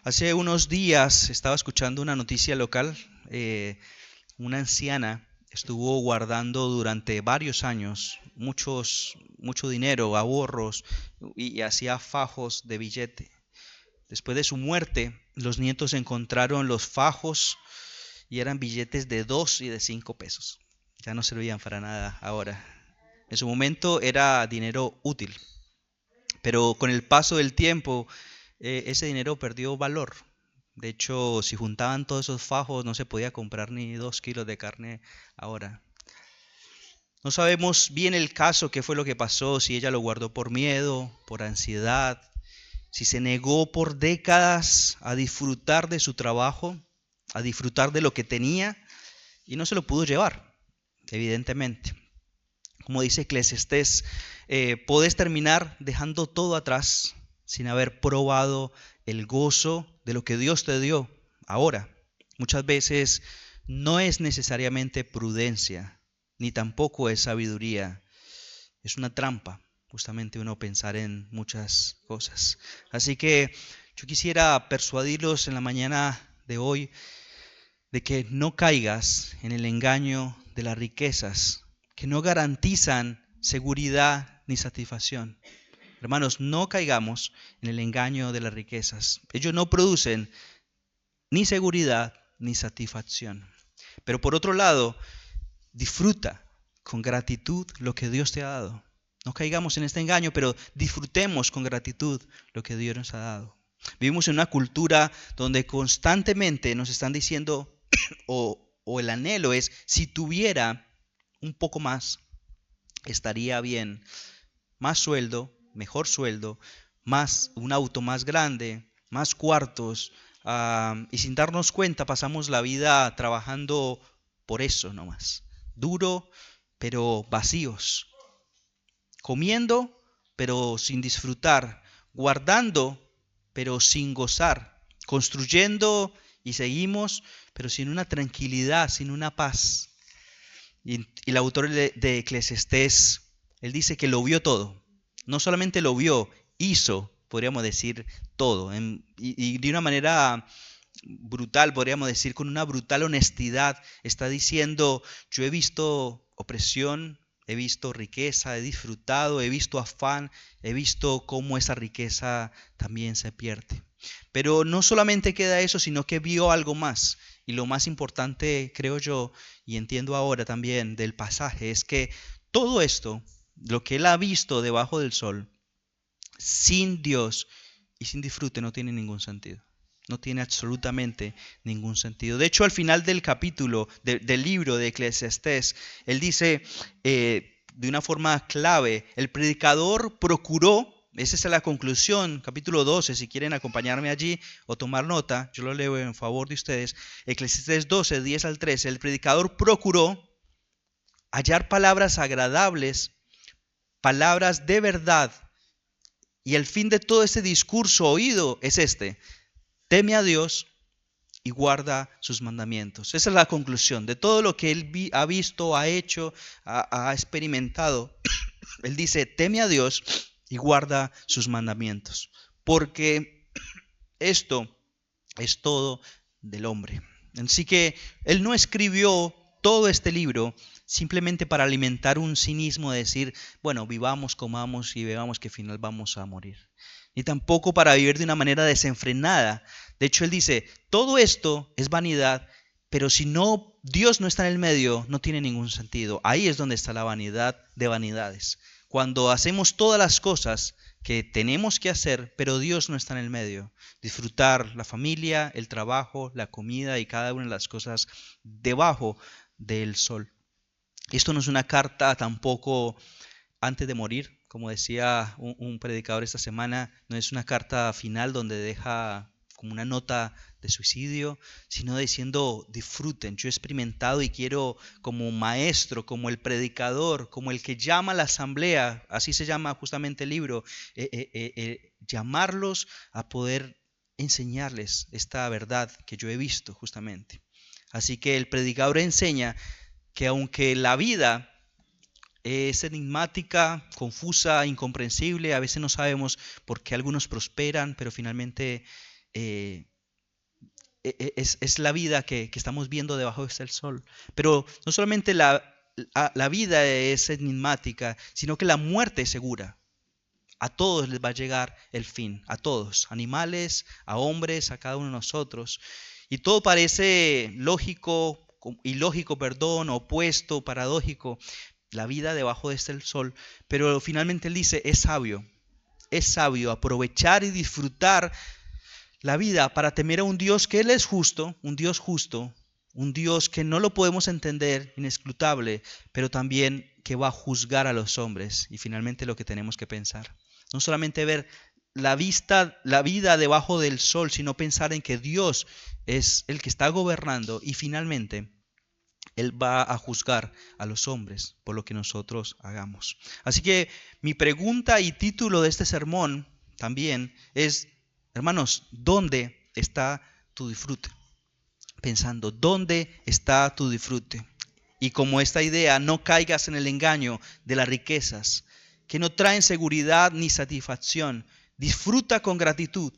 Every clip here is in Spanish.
Hace unos días estaba escuchando una noticia local. Una anciana estuvo guardando durante varios años mucho dinero, ahorros y hacía fajos de billete. Después de su muerte, los nietos encontraron los fajos y eran billetes de 2 y de 5 pesos. Ya no servían para nada ahora. En su momento era dinero útil, pero con el paso del tiempo ese dinero perdió valor. De hecho, si juntaban todos esos fajos, no se podía comprar ni 2 kilos de carne ahora. No sabemos bien el caso, qué fue lo que pasó, si ella lo guardó por miedo, por ansiedad, si se negó por décadas a disfrutar de su trabajo, a disfrutar de lo que tenía y no se lo pudo llevar, evidentemente. Como dice Eclesiastés, podés terminar dejando todo atrás sin haber probado el gozo de lo que Dios te dio ahora. Muchas veces no es necesariamente prudencia, ni tampoco es sabiduría. Es una trampa, justamente uno pensar en muchas cosas. Así que yo quisiera persuadirlos en la mañana de hoy de que no caigas en el engaño de las riquezas, que no garantizan seguridad ni satisfacción. Hermanos, no caigamos en el engaño de las riquezas. Ellos no producen ni seguridad ni satisfacción. Pero por otro lado, disfruta con gratitud lo que Dios te ha dado. No caigamos en este engaño, pero disfrutemos con gratitud lo que Dios nos ha dado. Vivimos en una cultura donde constantemente nos están diciendo, o el anhelo es, si tuviera un poco más, estaría bien. Más sueldo, un auto más grande, más cuartos. Y sin darnos cuenta pasamos la vida trabajando por eso nomás. Duro, pero vacíos. Comiendo, pero sin disfrutar. Guardando, pero sin gozar. Construyendo y seguimos, pero sin una tranquilidad, sin una paz. Y el autor de Eclesiastés, él dice que lo vio todo. No solamente lo vio, hizo, podríamos decir, todo. Y de una manera brutal, podríamos decir, con una brutal honestidad, está diciendo, yo he visto opresión, he visto riqueza, he disfrutado, he visto afán, he visto cómo esa riqueza también se pierde. Pero no solamente queda eso, sino que vio algo más. Y lo más importante, creo yo, y entiendo ahora también del pasaje, es que todo esto, lo que él ha visto debajo del sol, sin Dios y sin disfrute, no tiene ningún sentido. No tiene absolutamente ningún sentido. De hecho, al final del capítulo del libro de Eclesiastés, él dice de una forma clave, el predicador procuró, esa es la conclusión, capítulo 12, si quieren acompañarme allí o tomar nota, yo lo leo en favor de ustedes, Eclesiastés 12, 10 al 13, el predicador procuró hallar palabras agradables, palabras de verdad, y el fin de todo ese discurso oído es este: teme a Dios y guarda sus mandamientos. Esa es la conclusión de todo lo que él ha visto, ha hecho, ha experimentado. Él dice, teme a Dios y guarda sus mandamientos, porque esto es todo del hombre. Así que él no escribió todo este libro simplemente para alimentar un cinismo de decir, bueno, vivamos, comamos y bebamos que al final vamos a morir. Ni tampoco para vivir de una manera desenfrenada. De hecho, él dice, todo esto es vanidad, pero si no, Dios no está en el medio, no tiene ningún sentido. Ahí es donde está la vanidad de vanidades. Cuando hacemos todas las cosas que tenemos que hacer, pero Dios no está en el medio. Disfrutar la familia, el trabajo, la comida y cada una de las cosas debajo del sol. Esto no es una carta tampoco antes de morir, como decía un predicador esta semana, no es una carta final donde deja como una nota de suicidio, sino diciendo disfruten, yo he experimentado y quiero como maestro, como el predicador, como el que llama a la asamblea, así se llama justamente el libro, llamarlos a poder enseñarles esta verdad que yo he visto justamente. Así que el predicador enseña que aunque la vida es enigmática, confusa, incomprensible, a veces no sabemos por qué algunos prosperan, pero finalmente es la vida que estamos viendo debajo del sol. Pero no solamente la vida es enigmática, sino que la muerte es segura. A todos les va a llegar el fin, a todos, animales, a hombres, a cada uno de nosotros. Y todo parece lógico, ilógico, perdón, opuesto, paradójico, la vida debajo de este sol. Pero finalmente él dice, es sabio aprovechar y disfrutar la vida para temer a un Dios que Él es justo, un Dios que no lo podemos entender, inescrutable, pero también que va a juzgar a los hombres. Y finalmente lo que tenemos que pensar, no solamente ver la vida debajo del sol, sino pensar en que Dios es el que está gobernando y finalmente Él va a juzgar a los hombres por lo que nosotros hagamos. Así que mi pregunta y título de este sermón también es, hermanos, ¿dónde está tu disfrute? Pensando, ¿dónde está tu disfrute? Y como esta idea, no caigas en el engaño de las riquezas, que no traen seguridad ni satisfacción. Disfruta con gratitud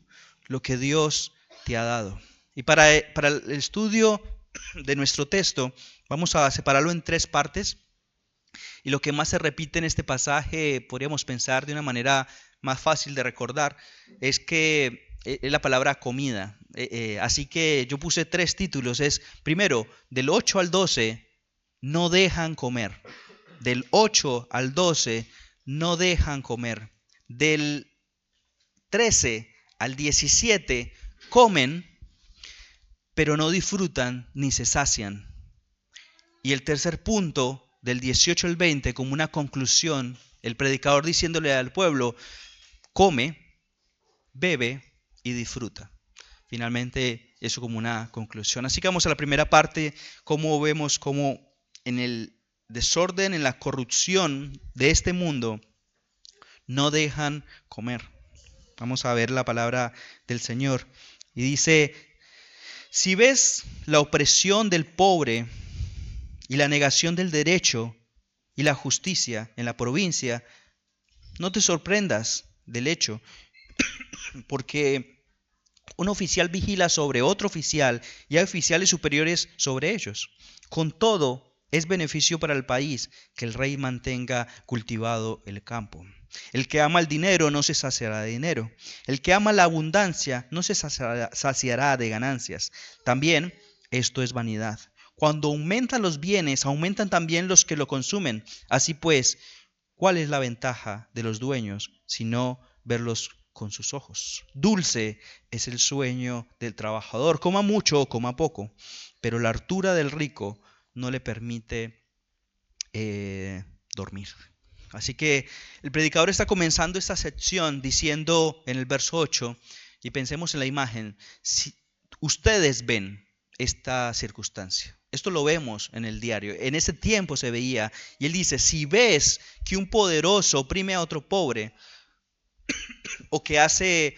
lo que Dios te ha dado. Y para el estudio de nuestro texto, vamos a separarlo en 3 partes. Y lo que más se repite en este pasaje, podríamos pensar de una manera más fácil de recordar, es que es la palabra comida. Así que yo puse 3 títulos. Es, primero, del 8 al 12, no dejan comer. Del 8 al 12, no dejan comer. Del 13 al 17, comen, pero no disfrutan ni se sacian. Y el tercer punto, del 18 al 20, como una conclusión, el predicador diciéndole al pueblo, come, bebe y disfruta. Finalmente, eso como una conclusión. Así que vamos a la primera parte, cómo vemos cómo en el desorden, en la corrupción de este mundo, no dejan comer. Vamos a ver la palabra del Señor. Y dice, si ves la opresión del pobre y la negación del derecho y la justicia en la provincia, no te sorprendas del hecho, porque un oficial vigila sobre otro oficial y hay oficiales superiores sobre ellos. Con todo, es beneficio para el país que el rey mantenga cultivado el campo. El que ama el dinero no se saciará de dinero. El que ama la abundancia no se saciará de ganancias. También esto es vanidad. Cuando aumentan los bienes, aumentan también los que lo consumen. Así pues, ¿cuál es la ventaja de los dueños sino verlos con sus ojos? Dulce es el sueño del trabajador, coma mucho o coma poco, pero la hartura del rico no le permite dormir. Así que el predicador está comenzando esta sección diciendo en el verso 8, y pensemos en la imagen, si ustedes ven esta circunstancia. Esto lo vemos en el diario. En ese tiempo se veía. Y él dice, si ves que un poderoso oprime a otro pobre, o que hace,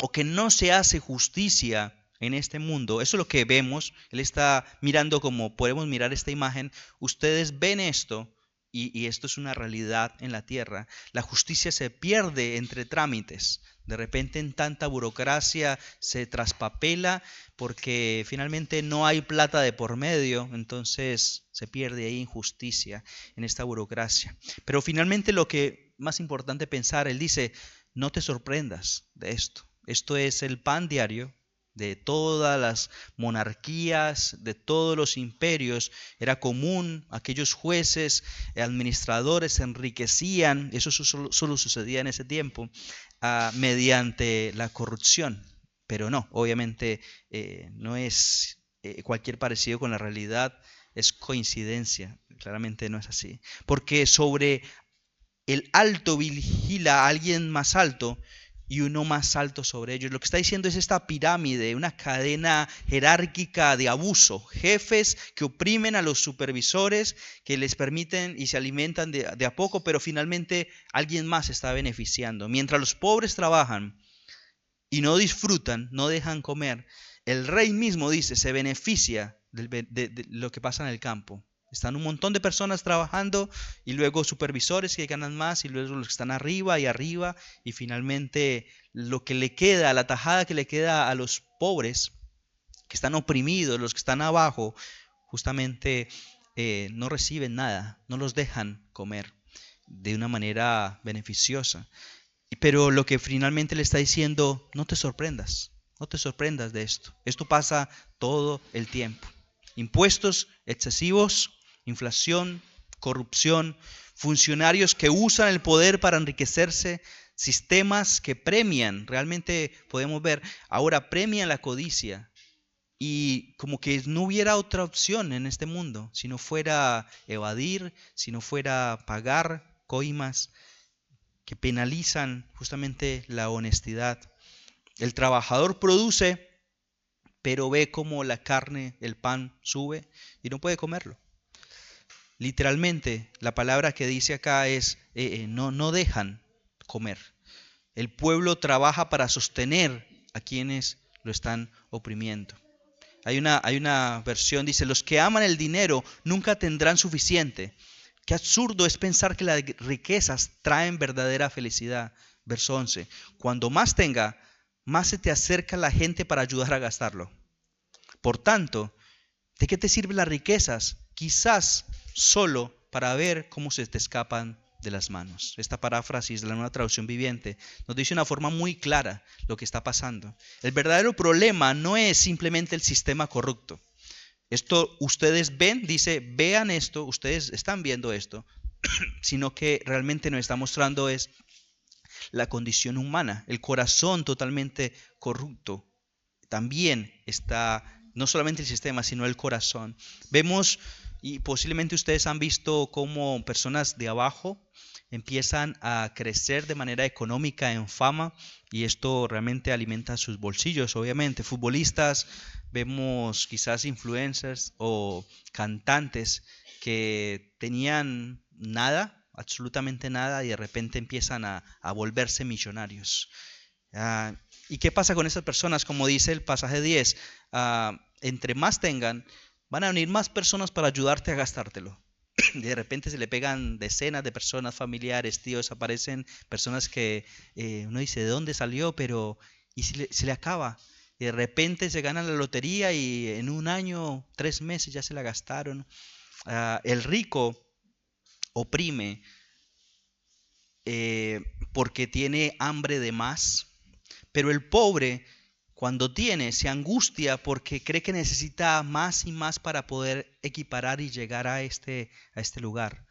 o que no se hace justicia en este mundo, eso es lo que vemos. Él está mirando como podemos mirar esta imagen. Ustedes ven esto. Y esto es una realidad en la tierra. La justicia se pierde entre trámites. De repente en tanta burocracia se traspapela porque finalmente no hay plata de por medio. Entonces se pierde ahí injusticia en esta burocracia. Pero finalmente lo que más importante pensar, él dice, no te sorprendas de esto. Esto es el pan diario de todas las monarquías, de todos los imperios. Era común, aquellos jueces, administradores se enriquecían, eso solo sucedía en ese tiempo, mediante la corrupción. Pero no, obviamente no es cualquier parecido con la realidad, es coincidencia, claramente no es así. Porque sobre el alto vigila a alguien más alto y uno más alto sobre ellos. Lo que está diciendo es esta pirámide, una cadena jerárquica de abuso. Jefes que oprimen a los supervisores, que les permiten y se alimentan de a poco, pero finalmente alguien más está beneficiando. Mientras los pobres trabajan y no disfrutan, no dejan comer, el rey mismo dice, se beneficia de lo que pasa en el campo. Están un montón de personas trabajando y luego supervisores que ganan más y luego los que están arriba y arriba y finalmente lo que le queda, la tajada que le queda a los pobres que están oprimidos, los que están abajo, justamente no reciben nada, no los dejan comer de una manera beneficiosa. Pero lo que finalmente le está diciendo, no te sorprendas de esto. Esto pasa todo el tiempo. Impuestos excesivos, inflación, corrupción, funcionarios que usan el poder para enriquecerse, sistemas que premian, realmente podemos ver, ahora premian la codicia y como que no hubiera otra opción en este mundo, si no fuera evadir, si no fuera pagar coimas que penalizan justamente la honestidad. El trabajador produce, pero ve como la carne, el pan sube y no puede comerlo. Literalmente, la palabra que dice acá es, no dejan comer. El pueblo trabaja para sostener a quienes lo están oprimiendo. Hay una versión, dice, los que aman el dinero nunca tendrán suficiente. Qué absurdo es pensar que las riquezas traen verdadera felicidad. Verso 11. Cuando más tenga, más se te acerca la gente para ayudar a gastarlo. Por tanto, ¿de qué te sirven las riquezas? Quizás solo para ver cómo se te escapan de las manos. Esta paráfrasis de la Nueva Traducción Viviente nos dice de una forma muy clara lo que está pasando. El verdadero problema no es simplemente el sistema corrupto. Esto ustedes ven, dice, vean esto, ustedes están viendo esto, sino que realmente nos está mostrando es la condición humana, el corazón totalmente corrupto. También está no solamente el sistema, sino el corazón. Vemos, y posiblemente ustedes han visto cómo personas de abajo empiezan a crecer de manera económica en fama y esto realmente alimenta sus bolsillos, obviamente. Futbolistas, vemos quizás influencers o cantantes que tenían nada, absolutamente nada, y de repente empiezan a volverse millonarios. Ah, ¿Y qué pasa con esas personas? Como dice el pasaje 10, entre más tengan, van a venir más personas para ayudarte a gastártelo. De repente se le pegan decenas de personas, familiares, tíos, aparecen personas que uno dice, ¿de dónde salió? Pero y se le acaba. Y de repente se ganan la lotería y en un año, 3 meses ya se la gastaron. El rico oprime porque tiene hambre de más, pero el pobre, cuando tiene, se angustia porque cree que necesita más y más para poder equiparar y llegar a este lugar.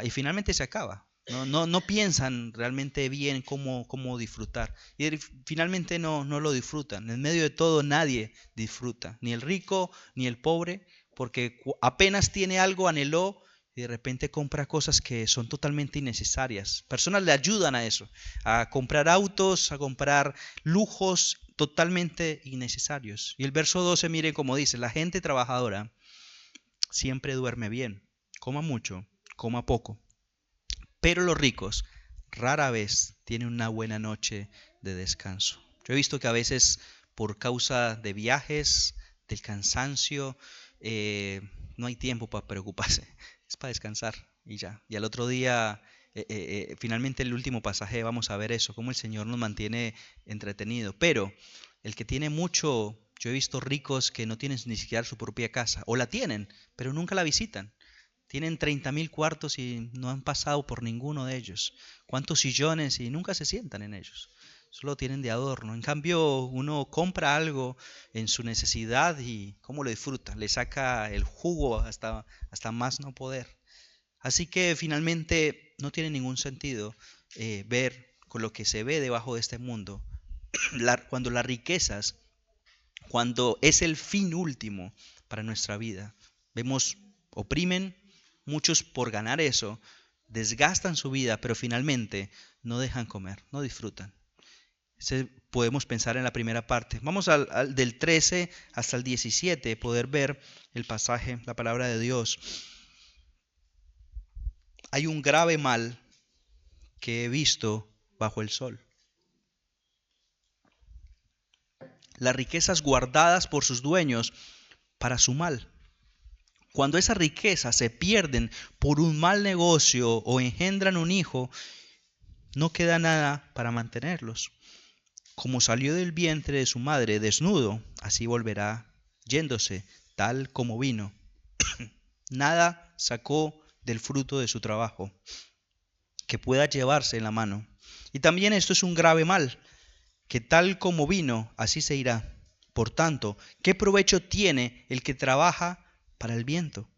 Y finalmente se acaba. No piensan realmente bien cómo disfrutar. Y finalmente no lo disfrutan. En medio de todo nadie disfruta. Ni el rico ni el pobre. Porque apenas tiene algo, anheló y de repente compra cosas que son totalmente innecesarias. Personas le ayudan a eso, a comprar autos, a comprar lujos totalmente innecesarios. Y el verso 12, mire cómo dice, la gente trabajadora siempre duerme bien, coma mucho, coma poco, pero los ricos rara vez tienen una buena noche de descanso. Yo he visto que a veces por causa de viajes, del cansancio, no hay tiempo para preocuparse, es para descansar y ya. Y al otro día, finalmente el último pasaje, vamos a ver eso, cómo el Señor nos mantiene entretenido. Pero el que tiene mucho, yo he visto ricos que no tienen ni siquiera su propia casa, o la tienen, pero nunca la visitan. Tienen 30.000 cuartos y no han pasado por ninguno de ellos. ¿Cuántos sillones y nunca se sientan en ellos? Solo tienen de adorno. En cambio, uno compra algo en su necesidad y cómo lo disfruta. Le saca el jugo hasta más no poder. Así que finalmente no tiene ningún sentido ver con lo que se ve debajo de este mundo. Cuando las riquezas, cuando es el fin último para nuestra vida, vemos, oprimen. Muchos por ganar eso desgastan su vida, pero finalmente no dejan comer, no disfrutan. Podemos pensar en la primera parte. Vamos del 13 hasta el 17, poder ver el pasaje, la palabra de Dios. Hay un grave mal que he visto bajo el sol. Las riquezas guardadas por sus dueños para su mal. Cuando esas riquezas se pierden por un mal negocio o engendran un hijo, no queda nada para mantenerlos. Como salió del vientre de su madre desnudo, así volverá yéndose, tal como vino. Nada sacó del fruto de su trabajo que pueda llevarse en la mano. Y también esto es un grave mal, que tal como vino, así se irá. Por tanto, ¿qué provecho tiene el que trabaja para el viento?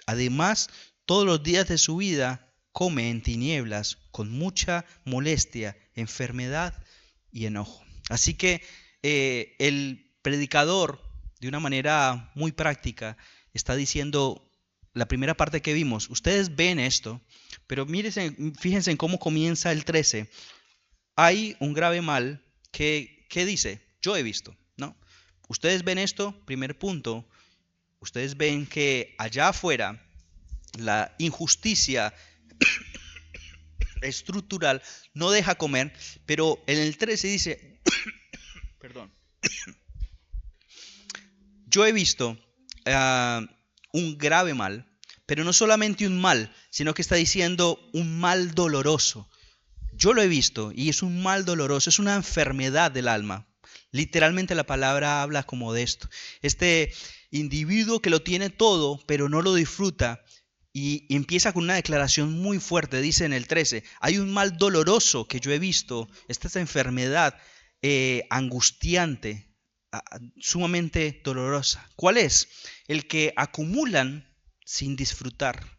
Además, todos los días de su vida come en tinieblas, con mucha molestia, enfermedad y enojo. Así que el predicador, de una manera muy práctica, está diciendo la primera parte que vimos. Ustedes ven esto, pero fíjense en cómo comienza el 13. Hay un grave mal que dice, yo he visto, ¿no? Ustedes ven esto, primer punto, ustedes ven que allá afuera la injusticia estructural no deja comer, pero en el 13 dice, perdón, yo he visto uh, un grave mal, pero no solamente un mal, sino que está diciendo un mal doloroso. Yo lo he visto y es un mal doloroso, es una enfermedad del alma. Literalmente la palabra habla como de esto. Este individuo que lo tiene todo, pero no lo disfruta, y empieza con una declaración muy fuerte. Dice en el 13, hay un mal doloroso que yo he visto, esta es enfermedad angustiante, sumamente dolorosa. ¿Cuál es? El que acumulan sin disfrutar,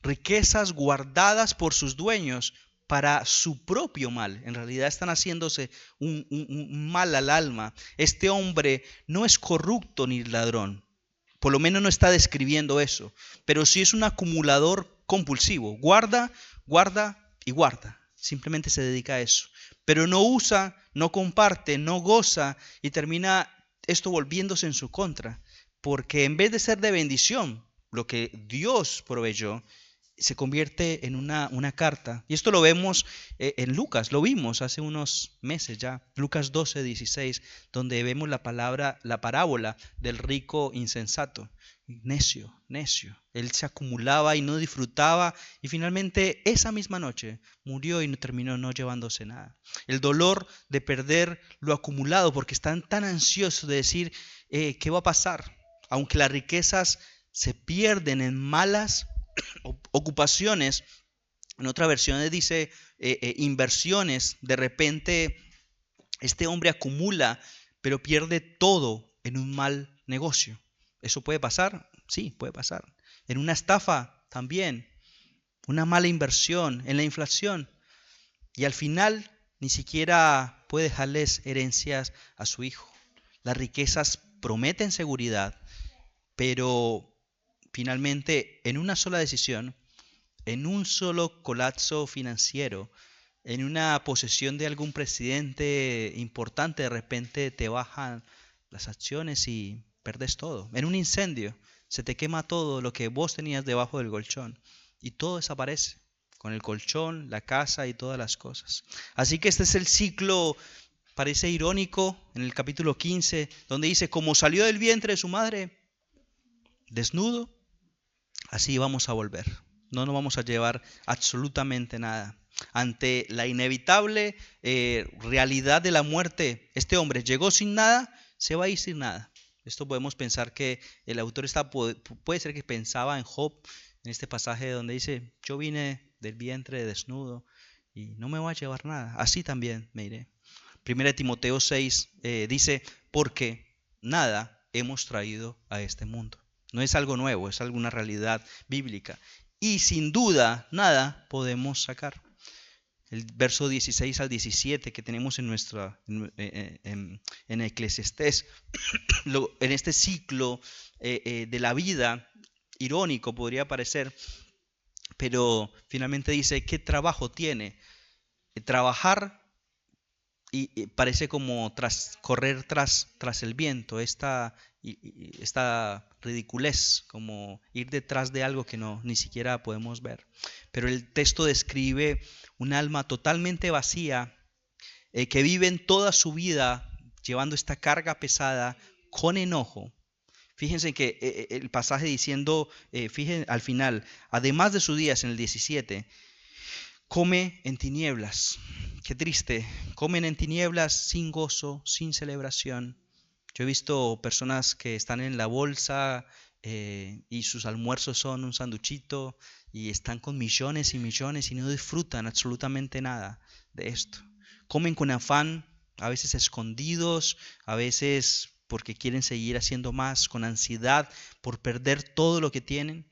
riquezas guardadas por sus dueños para su propio mal. En realidad están haciéndose un mal al alma. Este hombre no es corrupto ni ladrón. Por lo menos no está describiendo eso. Pero sí es un acumulador compulsivo. Guarda, guarda y guarda. Simplemente se dedica a eso. Pero no usa, no comparte, no goza y termina esto volviéndose en su contra. Porque en vez de ser de bendición, lo que Dios proveyó, se convierte en una carta. Y esto lo vemos en Lucas, lo vimos hace unos meses ya, Lucas 12:16, donde vemos la parábola del rico insensato, necio, necio. Él se acumulaba y no disfrutaba y finalmente esa misma noche murió y terminó no llevándose nada. El dolor de perder lo acumulado porque están tan ansiosos de decir qué va a pasar, aunque las riquezas se pierden en malas ocupaciones. En otra versión dice inversiones. De repente este hombre acumula, pero pierde todo en un mal negocio. ¿Eso puede pasar? Sí, puede pasar. En una estafa también, una mala inversión, en la inflación. Y al final ni siquiera puede dejarles herencias a su hijo. Las riquezas prometen seguridad, pero finalmente en una sola decisión, en un solo colapso financiero, en una posesión de algún presidente importante, de repente te bajan las acciones y perdes todo. En un incendio se te quema todo lo que vos tenías debajo del colchón y todo desaparece, con el colchón, la casa y todas las cosas. Así que este es el ciclo, parece irónico, en el capítulo 15, donde dice, como salió del vientre de su madre desnudo, así vamos a volver. No nos vamos a llevar absolutamente nada. Ante la inevitable realidad de la muerte, este hombre llegó sin nada, se va a ir sin nada. Esto podemos pensar que el autor puede ser que pensaba en Job, en este pasaje donde dice, yo vine del vientre desnudo y no me voy a llevar nada. Así también me iré. 1 Timoteo 6 dice, porque nada hemos traído a este mundo. No es algo nuevo, es alguna realidad bíblica. Y sin duda, nada podemos sacar. El verso 16 al 17 que tenemos en Eclesiastés, en este ciclo de la vida, irónico podría parecer, pero finalmente dice, ¿qué trabajo tiene? Trabajar y parece como correr tras el viento, esta ridiculez, como ir detrás de algo que ni siquiera podemos ver. Pero el texto describe un alma totalmente vacía, que vive en toda su vida llevando esta carga pesada con enojo, Fíjense que el pasaje diciendo, fíjense al final, además de sus días en el 17, come en tinieblas. Qué triste, comen en tinieblas sin gozo, sin celebración. Yo he visto personas que están en la bolsa y sus almuerzos son un sanduchito y están con millones y millones y no disfrutan absolutamente nada de esto. Comen con afán, a veces escondidos, a veces porque quieren seguir haciendo más, con ansiedad por perder todo lo que tienen.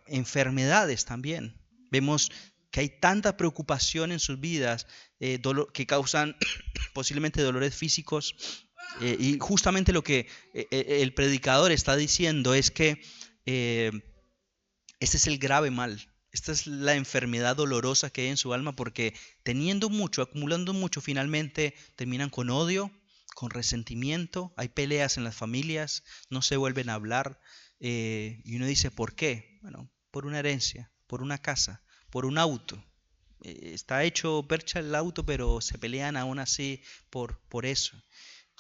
Enfermedades también. Vemos que hay tanta preocupación en sus vidas que causan posiblemente dolores físicos. Y justamente lo que el predicador está diciendo es que eh, este es el grave mal. Esta es la enfermedad dolorosa que hay en su alma porque teniendo mucho, acumulando mucho, finalmente terminan con odio, con resentimiento. Hay peleas en las familias, no se vuelven a hablar. Y uno dice, ¿por qué? Bueno, por una herencia, por una casa, por un auto. Está hecho percha el auto, pero se pelean aún así por eso,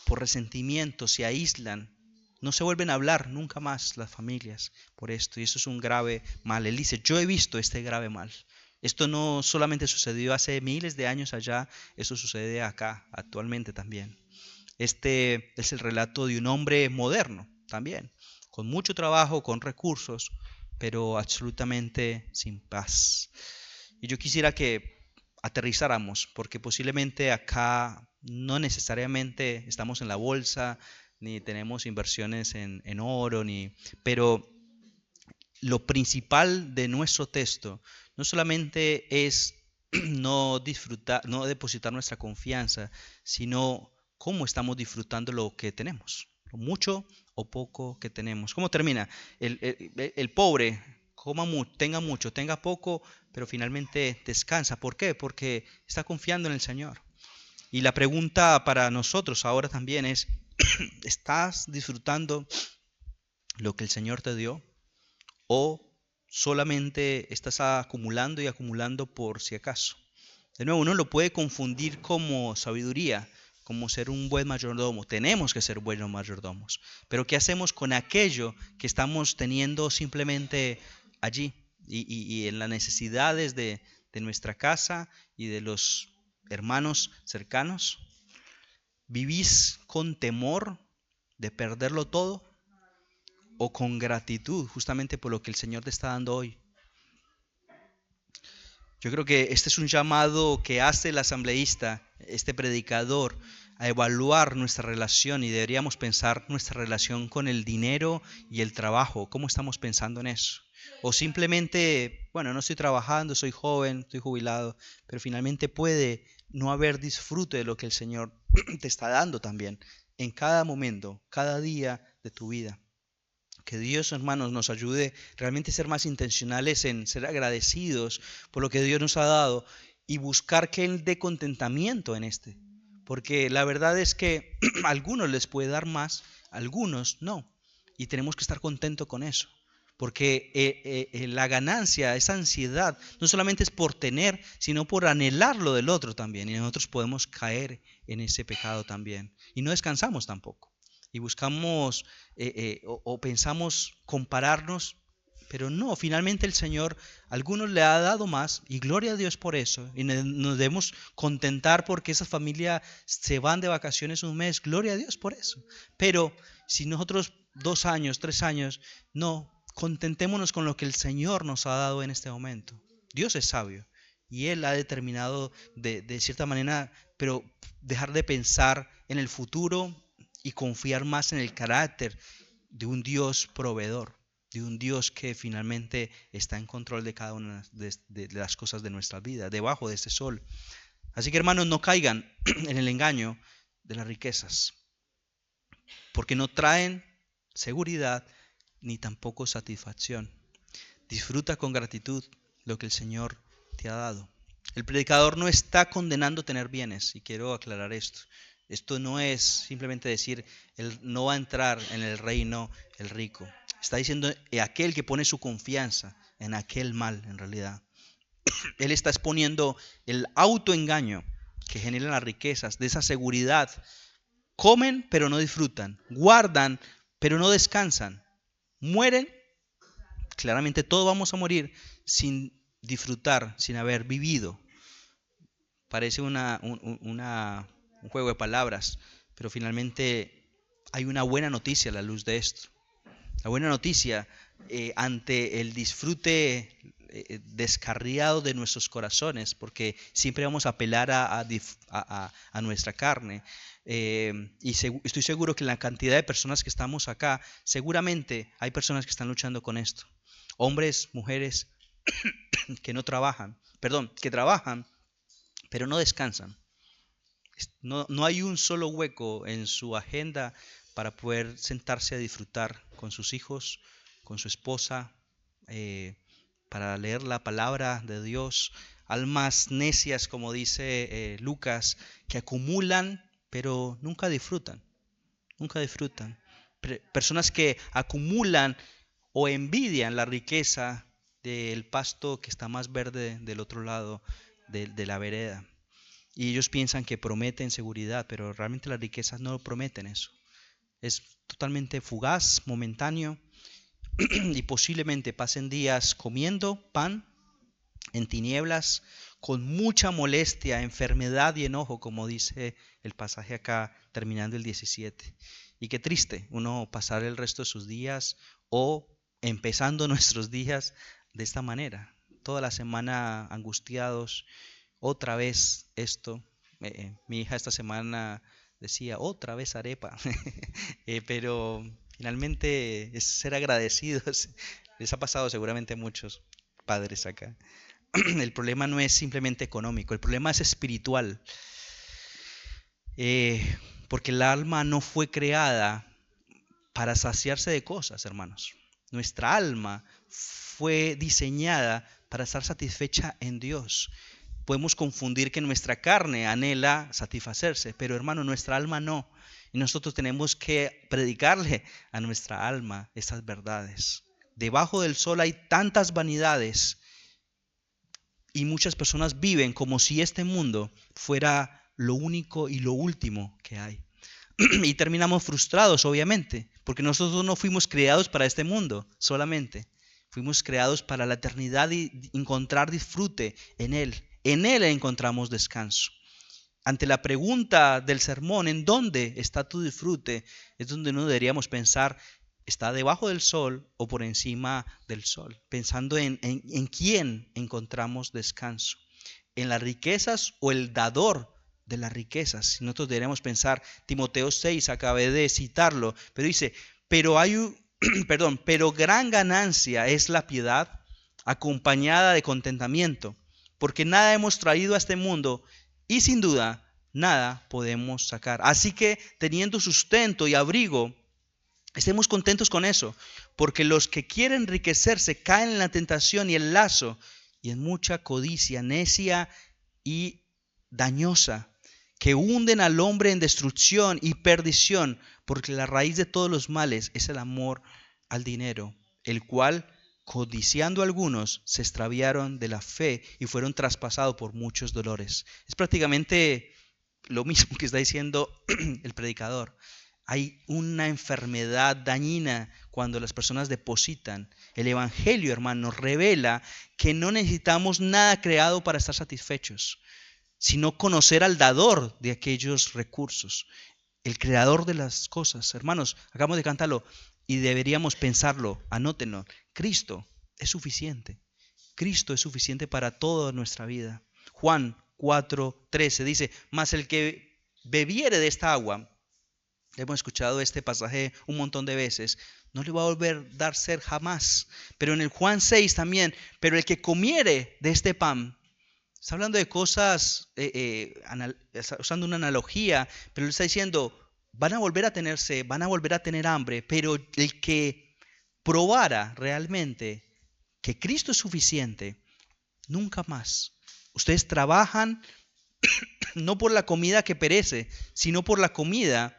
por resentimiento, se aíslan, no se vuelven a hablar nunca más las familias por esto, y eso es un grave mal. Él dice, yo he visto este grave mal. Esto no solamente sucedió hace miles de años allá, eso sucede acá, actualmente también. Este es el relato de un hombre moderno también, con mucho trabajo, con recursos, pero absolutamente sin paz. Y yo quisiera que aterrizáramos, porque posiblemente acá no necesariamente estamos en la bolsa, ni tenemos inversiones en oro, pero lo principal de nuestro texto no solamente es no disfrutar, no depositar nuestra confianza, sino cómo estamos disfrutando lo que tenemos, lo mucho o poco que tenemos. ¿Cómo termina? El pobre tenga mucho, tenga poco, pero finalmente descansa. ¿Por qué? Porque está confiando en el Señor. Y la pregunta para nosotros ahora también es, ¿estás disfrutando lo que el Señor te dio? ¿O solamente estás acumulando y acumulando por si acaso? De nuevo, uno lo puede confundir como sabiduría, como ser un buen mayordomo. Tenemos que ser buenos mayordomos. Pero ¿qué hacemos con aquello que estamos teniendo simplemente allí y en las necesidades de nuestra casa y de los hermanos cercanos? ¿Vivís con temor de perderlo todo o con gratitud justamente por lo que el Señor te está dando hoy? Yo creo que este es un llamado que hace el asambleísta, este predicador, a evaluar nuestra relación, y deberíamos pensar nuestra relación con el dinero y el trabajo. ¿Cómo estamos pensando en eso? O simplemente, bueno, no estoy trabajando, soy joven, estoy jubilado, pero finalmente puede no haber disfrute de lo que el Señor te está dando también en cada momento, cada día de tu vida. Que Dios, hermanos, nos ayude realmente a ser más intencionales en ser agradecidos por lo que Dios nos ha dado y buscar que Él dé contentamiento en este. Porque la verdad es que a algunos les puede dar más, a algunos no. Y tenemos que estar contentos con eso. Porque la ganancia, esa ansiedad, no solamente es por tener, sino por anhelar lo del otro también. Y nosotros podemos caer en ese pecado también. Y no descansamos tampoco. Y buscamos o pensamos compararnos, pero no, finalmente el Señor a algunos le ha dado más y gloria a Dios por eso. Y nos debemos contentar porque esa familia se van de vacaciones un mes, gloria a Dios por eso. Pero si nosotros 2 años, 3 años, no, contentémonos con lo que el Señor nos ha dado en este momento. Dios es sabio y Él ha determinado de cierta manera, pero dejar de pensar en el futuro y confiar más en el carácter de un Dios proveedor, de un Dios que finalmente está en control de cada una de las cosas de nuestra vida, debajo de este sol. Así que hermanos, no caigan en el engaño de las riquezas, porque no traen seguridad ni tampoco satisfacción. Disfruta con gratitud lo que el Señor te ha dado. El predicador no está condenando tener bienes, y quiero aclarar esto. Esto no es simplemente decir, no va a entrar en el reino el rico. Está diciendo aquel que pone su confianza en aquel mal, en realidad. Él está exponiendo el autoengaño que generan las riquezas, de esa seguridad. Comen pero no disfrutan, guardan pero no descansan. Mueren, claramente todos vamos a morir sin disfrutar, sin haber vivido. Parece un juego de palabras, pero finalmente hay una buena noticia a la luz de esto. La buena noticia ante el disfrute descarriado de nuestros corazones, porque siempre vamos a apelar a nuestra carne. Estoy seguro que en la cantidad de personas que estamos acá, seguramente hay personas que están luchando con esto. Hombres, mujeres que no trabajan, que trabajan, pero no descansan. No hay un solo hueco en su agenda para poder sentarse a disfrutar con sus hijos, con su esposa, para leer la palabra de Dios. Almas necias, como dice Lucas, que acumulan pero nunca disfrutan. Nunca disfrutan. Personas que acumulan o envidian la riqueza del pasto que está más verde del otro lado de la vereda. Y ellos piensan que prometen seguridad, pero realmente las riquezas no prometen eso. Es totalmente fugaz, momentáneo, y posiblemente pasen días comiendo pan en tinieblas, con mucha molestia, enfermedad y enojo, como dice el pasaje acá terminando el 17. Y qué triste uno pasar el resto de sus días o empezando nuestros días de esta manera. Toda la semana angustiados, otra vez esto. Mi hija esta semana decía, otra vez arepa. Pero finalmente es ser agradecidos. Les ha pasado seguramente a muchos padres acá. El problema no es simplemente económico, el problema es espiritual. Porque el alma no fue creada para saciarse de cosas, hermanos. Nuestra alma fue diseñada para estar satisfecha en Dios. Podemos confundir que nuestra carne anhela satisfacerse, pero hermano, nuestra alma no. Y nosotros tenemos que predicarle a nuestra alma estas verdades. Debajo del sol hay tantas vanidades y muchas personas viven como si este mundo fuera lo único y lo último que hay. Y terminamos frustrados, obviamente, porque nosotros no fuimos creados para este mundo solamente. Fuimos creados para la eternidad y encontrar disfrute en Él. En Él encontramos descanso. Ante la pregunta del sermón, ¿en dónde está tu disfrute? Es donde no deberíamos pensar, ¿está debajo del sol o por encima del sol? Pensando en quién encontramos descanso. ¿En las riquezas o el dador de las riquezas? Nosotros deberíamos pensar, Timoteo 6, acabé de citarlo, pero dice, pero gran ganancia es la piedad acompañada de contentamiento, porque nada hemos traído a este mundo y sin duda nada podemos sacar. Así que teniendo sustento y abrigo, estemos contentos con eso, porque los que quieren enriquecerse caen en la tentación y el lazo y en mucha codicia necia y dañosa, que hunden al hombre en destrucción y perdición, porque la raíz de todos los males es el amor al dinero, el cual, codiciando algunos, se extraviaron de la fe y fueron traspasados por muchos dolores. Es prácticamente lo mismo que está diciendo el predicador. Hay una enfermedad dañina cuando las personas depositan. El Evangelio, hermano, revela que no necesitamos nada creado para estar satisfechos, sino conocer al dador de aquellos recursos, el creador de las cosas. Hermanos, acabamos de cantarlo y deberíamos pensarlo, anótenlo. Cristo es suficiente. Cristo es suficiente para toda nuestra vida. Juan 4:13 dice, mas el que bebiere de esta agua, hemos escuchado este pasaje un montón de veces, no le va a volver a dar sed jamás. Pero en el Juan 6 también, pero el que comiere de este pan, está hablando de cosas, usando una analogía, pero le está diciendo, van a volver a tener sed, van a volver a tener hambre, pero el que probara realmente que Cristo es suficiente, nunca más. Ustedes trabajan no por la comida que perece, sino por la comida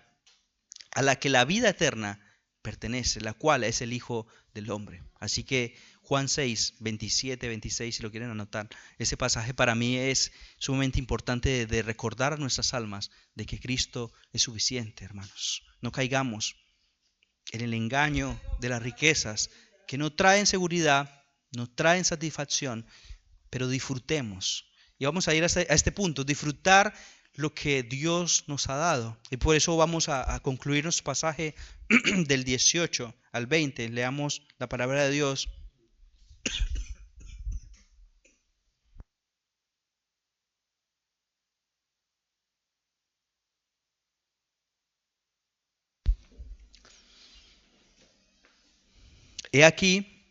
a la que la vida eterna pertenece, la cual es el Hijo del Hombre. Así que Juan 6, 27, 26, si lo quieren anotar, ese pasaje para mí es sumamente importante de recordar a nuestras almas de que Cristo es suficiente, hermanos. No caigamos en el engaño de las riquezas, que no traen seguridad, no traen satisfacción, pero disfrutemos. Y vamos a ir a este punto, disfrutar lo que Dios nos ha dado. Y por eso vamos a concluir nuestro pasaje del 18 al 20. Leamos la palabra de Dios. He aquí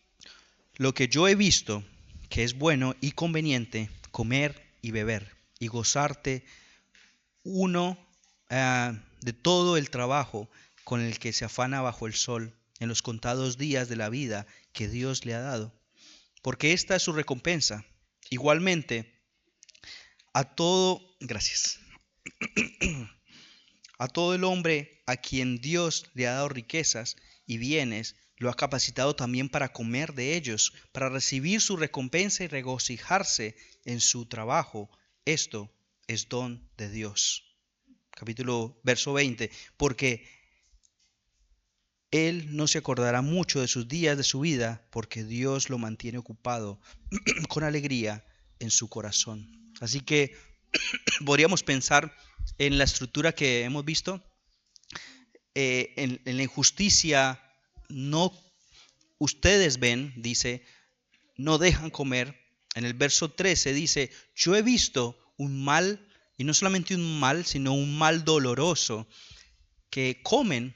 lo que yo he visto, que es bueno y conveniente comer y beber y gozarte uno de todo el trabajo con el que se afana bajo el sol en los contados días de la vida que Dios le ha dado, porque esta es su recompensa. Igualmente, gracias, a todo el hombre a quien Dios le ha dado riquezas y bienes, lo ha capacitado también para comer de ellos, para recibir su recompensa y regocijarse en su trabajo. Esto es don de Dios. Verso 20, porque Él no se acordará mucho de sus días de su vida, porque Dios lo mantiene ocupado con alegría en su corazón. Así que podríamos pensar en la estructura que hemos visto, en la injusticia. No, ustedes ven, dice, no dejan comer. En el verso 13 dice, yo he visto un mal, y no solamente un mal, sino un mal doloroso, que comen,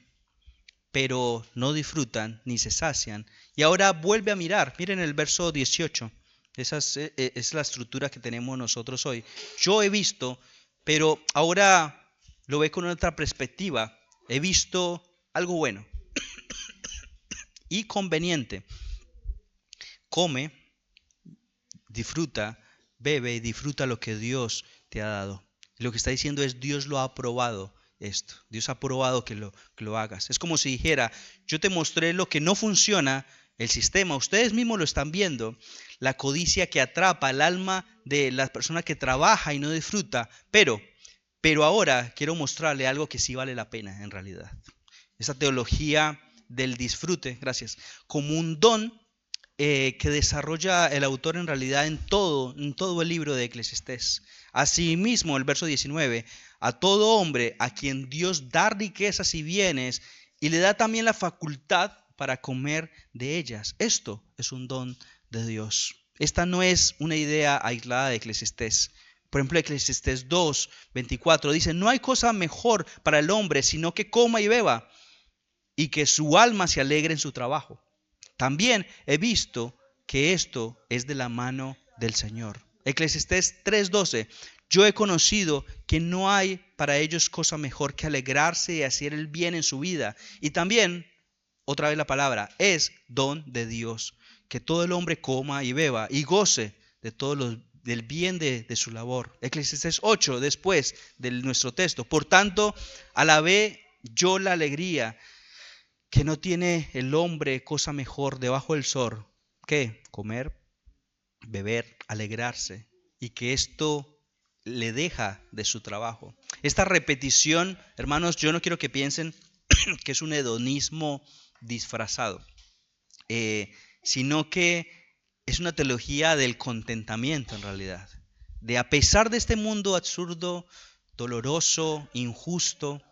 pero no disfrutan ni se sacian. Y ahora vuelve a mirar, miren el verso 18, esa es la estructura que tenemos nosotros hoy. Yo he visto, pero ahora lo ve con otra perspectiva. He visto algo bueno y conveniente. Come, disfruta, bebe y disfruta lo que Dios te ha dado. Lo que está diciendo es Dios lo ha aprobado esto. Dios ha aprobado que lo hagas. Es como si dijera, yo te mostré lo que no funciona, el sistema, ustedes mismos lo están viendo, la codicia que atrapa el alma de la persona que trabaja y no disfruta, pero ahora quiero mostrarle algo que sí vale la pena en realidad. Esa teología del disfrute, gracias, como un don que desarrolla el autor en realidad en todo el libro de Eclesiastés. Asimismo, el verso 19, a todo hombre a quien Dios da riquezas y bienes y le da también la facultad para comer de ellas. Esto es un don de Dios. Esta no es una idea aislada de Eclesiastés. Por ejemplo, Eclesiastés 2, 24 dice, no hay cosa mejor para el hombre sino que coma y beba y que su alma se alegre en su trabajo. También he visto que esto es de la mano del Señor. Eclesiastés 3:12. Yo he conocido que no hay para ellos cosa mejor que alegrarse y hacer el bien en su vida. Y también, otra vez la palabra, es don de Dios, que todo el hombre coma y beba y goce de del bien de su labor. Eclesiastés 8, después de nuestro texto. Por tanto, alabé yo la alegría que no tiene el hombre cosa mejor debajo del sol que comer, beber, alegrarse, y que esto le deja de su trabajo. Esta repetición, hermanos, yo no quiero que piensen que es un hedonismo disfrazado, sino que es una teología del contentamiento en realidad. De a pesar de este mundo absurdo, doloroso, injusto,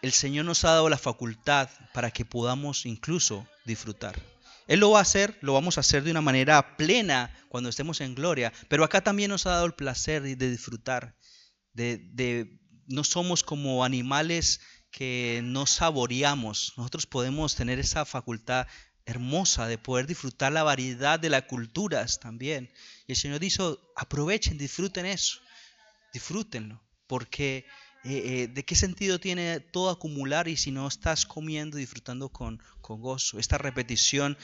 el Señor nos ha dado la facultad para que podamos incluso disfrutar. Él lo va a hacer, lo vamos a hacer de una manera plena cuando estemos en gloria, pero acá también nos ha dado el placer de disfrutar. No somos como animales que no saboreamos. Nosotros podemos tener esa facultad hermosa de poder disfrutar la variedad de las culturas también. Y el Señor dice, aprovechen, disfruten eso, disfrútenlo, porque ¿de qué sentido tiene todo acumular y si no estás comiendo y disfrutando con gozo? Esta repetición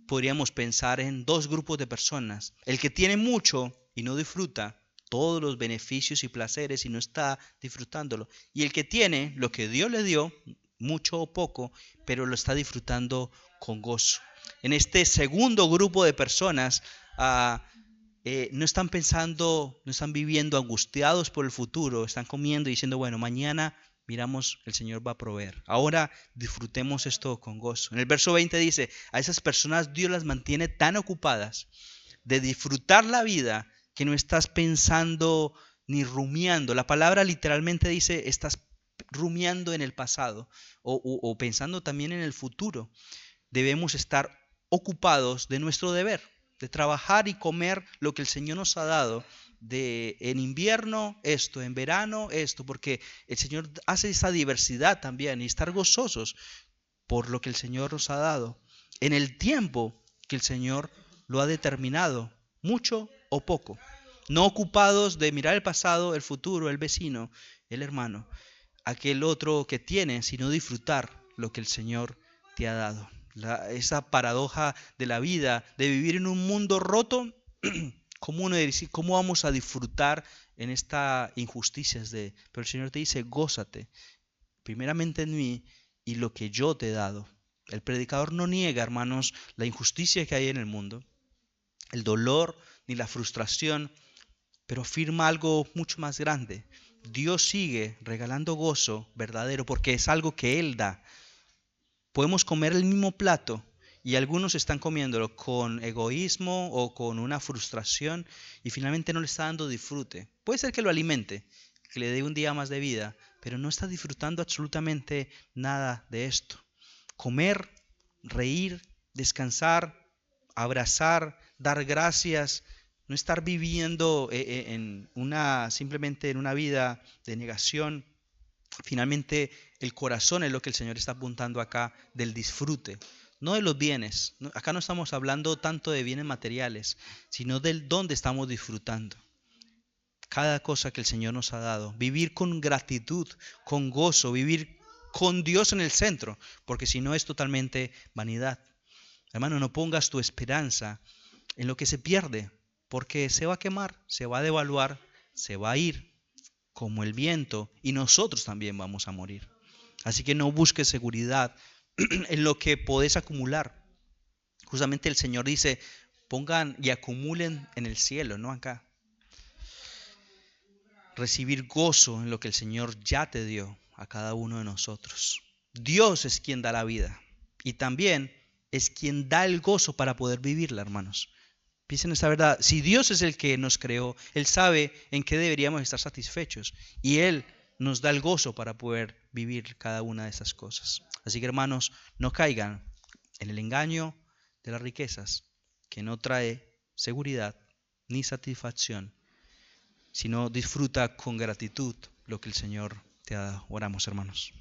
podríamos pensar en dos grupos de personas. El que tiene mucho y no disfruta todos los beneficios y placeres y no está disfrutándolo. Y el que tiene lo que Dios le dio, mucho o poco, pero lo está disfrutando con gozo. En este segundo grupo de personas, no están pensando, no están viviendo angustiados por el futuro, están comiendo y diciendo, bueno, mañana miramos, el Señor va a proveer. Ahora disfrutemos esto con gozo. En el verso 20 dice, a esas personas Dios las mantiene tan ocupadas de disfrutar la vida que no estás pensando ni rumiando. La palabra literalmente dice, estás rumiando en el pasado o pensando también en el futuro. Debemos estar ocupados de nuestro deber, de trabajar y comer lo que el Señor nos ha dado. De en invierno esto, en verano esto, porque el Señor hace esa diversidad también y estar gozosos por lo que el Señor nos ha dado, en el tiempo que el Señor lo ha determinado, mucho o poco. No ocupados de mirar el pasado, el futuro, el vecino, el hermano, aquel otro que tiene, sino disfrutar lo que el Señor te ha dado. Esa paradoja de la vida, de vivir en un mundo roto, ¿cómo vamos a disfrutar en esta injusticia? Pero el Señor te dice, gózate, primeramente en mí y lo que yo te he dado. El predicador no niega, hermanos, la injusticia que hay en el mundo, el dolor ni la frustración, pero afirma algo mucho más grande. Dios sigue regalando gozo verdadero porque es algo que Él da. Podemos comer el mismo plato y algunos están comiéndolo con egoísmo o con una frustración y finalmente no le está dando disfrute. Puede ser que lo alimente, que le dé un día más de vida, pero no está disfrutando absolutamente nada de esto. Comer, reír, descansar, abrazar, dar gracias, no estar viviendo simplemente en una vida de negación. Finalmente, el corazón es lo que el Señor está apuntando acá del disfrute, no de los bienes. Acá no estamos hablando tanto de bienes materiales, sino del dónde estamos disfrutando. Cada cosa que el Señor nos ha dado, vivir con gratitud, con gozo, vivir con Dios en el centro, porque si no es totalmente vanidad. Hermano, no pongas tu esperanza en lo que se pierde, porque se va a quemar, se va a devaluar, se va a ir como el viento y nosotros también vamos a morir. Así que no busques seguridad en lo que podés acumular. Justamente el Señor dice, pongan y acumulen en el cielo, no acá. Recibir gozo en lo que el Señor ya te dio a cada uno de nosotros. Dios es quien da la vida y también es quien da el gozo para poder vivirla, hermanos. Piensen esta verdad, si Dios es el que nos creó, Él sabe en qué deberíamos estar satisfechos y Él nos da el gozo para poder vivir cada una de esas cosas. Así que hermanos, no caigan en el engaño de las riquezas, que no trae seguridad ni satisfacción, sino disfruta con gratitud lo que el Señor te ha dado. Oramos, hermanos.